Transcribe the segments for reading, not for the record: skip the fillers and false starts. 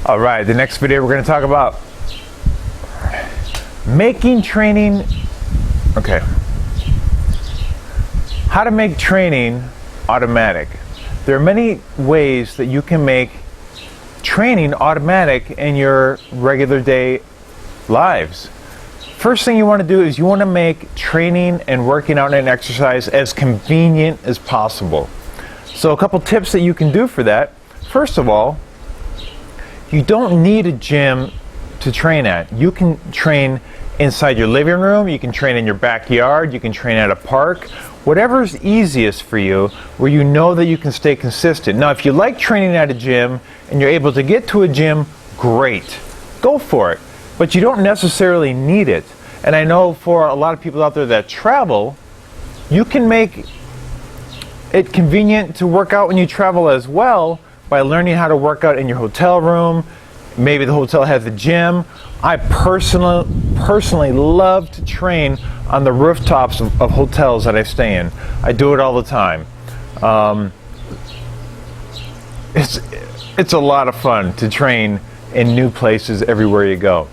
All right, the next video we're going to talk about making training, how to make training automatic. There are many ways that you can make training automatic in your regular day lives. First thing you want to do is you want to make training and working out and exercise as convenient as possible. So a couple tips that you can do for that. First of all, you don't need a gym to train at. You can train inside your living room, you can train in your backyard, you can train at a park, whatever's easiest for you, where you know that you can stay consistent. Now, if you like training at a gym and you're able to get to a gym, great. Go for it. But you don't necessarily need it. And I know for a lot of people out there that travel, you can make it convenient to work out when you travel as well by learning how to work out in your hotel room. Maybe the hotel has a gym. I personally love to train on the rooftops of hotels that I stay in. I do it all the time. It's a lot of fun to train in new places everywhere you go.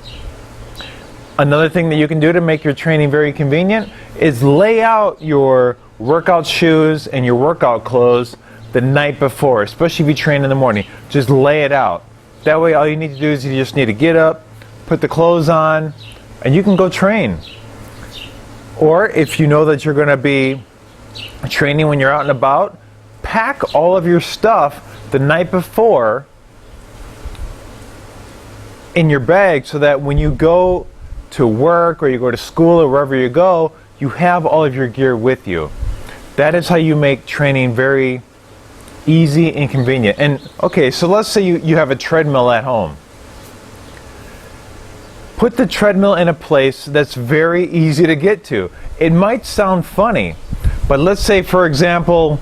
Another thing that you can do to make your training very convenient is lay out your workout shoes and your workout clothes the night before, especially if you train in the morning. Just lay it out. That way all you need to do is you just need to get up, put the clothes on, and you can go train. Or if you know that you're going to be training when you're out and about, pack all of your stuff the night before in your bag so that when you go to work or you go to school or wherever you go, you have all of your gear with you. That is how you make training very easy and convenient. And okay, so let's say you have a treadmill at home. Put the treadmill in a place that's very easy to get to. It might sound funny, but let's say, for example,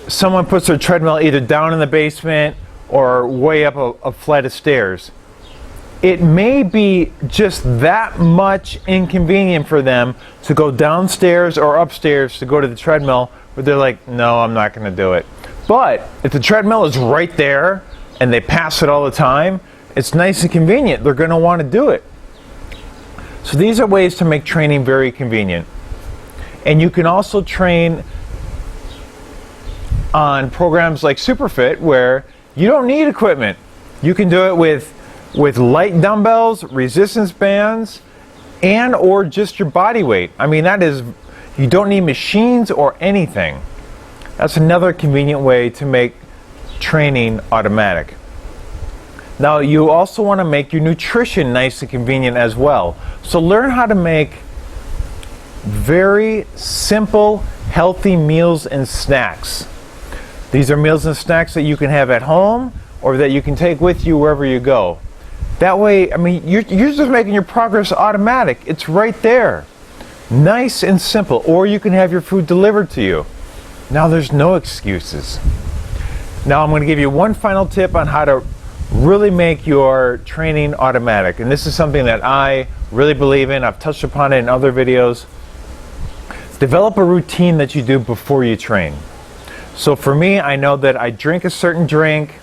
someone puts their treadmill either down in the basement or way up a flight of stairs. It may be just that much inconvenient for them to go downstairs or upstairs to go to the treadmill, where they're like, no, I'm not going to do it. But if the treadmill is right there and they pass it all the time, it's nice and convenient. They're going to want to do it. So these are ways to make training very convenient. And you can also train on programs like Superfitt where you don't need equipment. You can do it with light dumbbells, resistance bands, and or just your body weight. I mean, you don't need machines or anything. That's another convenient way to make training automatic. Now, you also want to make your nutrition nice and convenient as well. So learn how to make very simple, healthy meals and snacks. These are meals and snacks that you can have at home or that you can take with you wherever you go. That way, I mean, you're just making your progress automatic. It's right there. Nice and simple. Or you can have your food delivered to you. Now there's no excuses. Now I'm going to give you one final tip on how to really make your training automatic. And this is something that I really believe in. I've touched upon it in other videos. Develop a routine that you do before you train. So for me, I know that I drink a certain drink,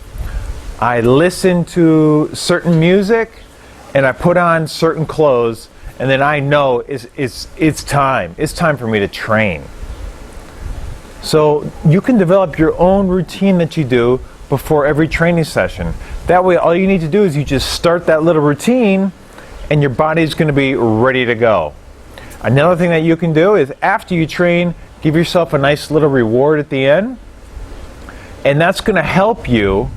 I listen to certain music, and I put on certain clothes, and then I know it's time. It's time for me to train. So you can develop your own routine that you do before every training session. That way, all you need to do is you just start that little routine, and your body's going to be ready to go. Another thing that you can do is after you train, give yourself a nice little reward at the end, and that's going to help you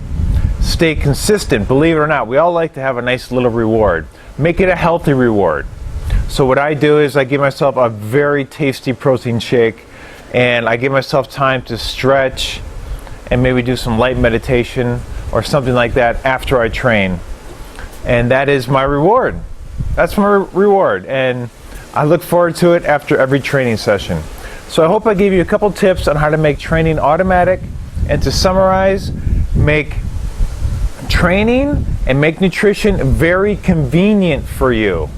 stay consistent. Believe it or not, we all like to have a nice little reward. Make it a healthy reward. So what I do is I give myself a very tasty protein shake, and I give myself time to stretch and maybe do some light meditation or something like that after I train. And that is my reward. That's my reward, and I look forward to it after every training session. So I hope I gave you a couple tips on how to make training automatic. And to summarize, make training and make nutrition very convenient for you.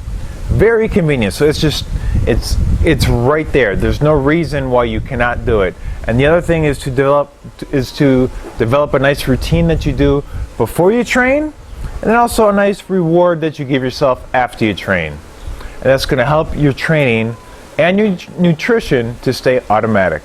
Very convenient. So it's right there. There's no reason why you cannot do it. And the other thing is to develop a nice routine that you do before you train, and then also a nice reward that you give yourself after you train. And that's going to help your training and your nutrition to stay automatic.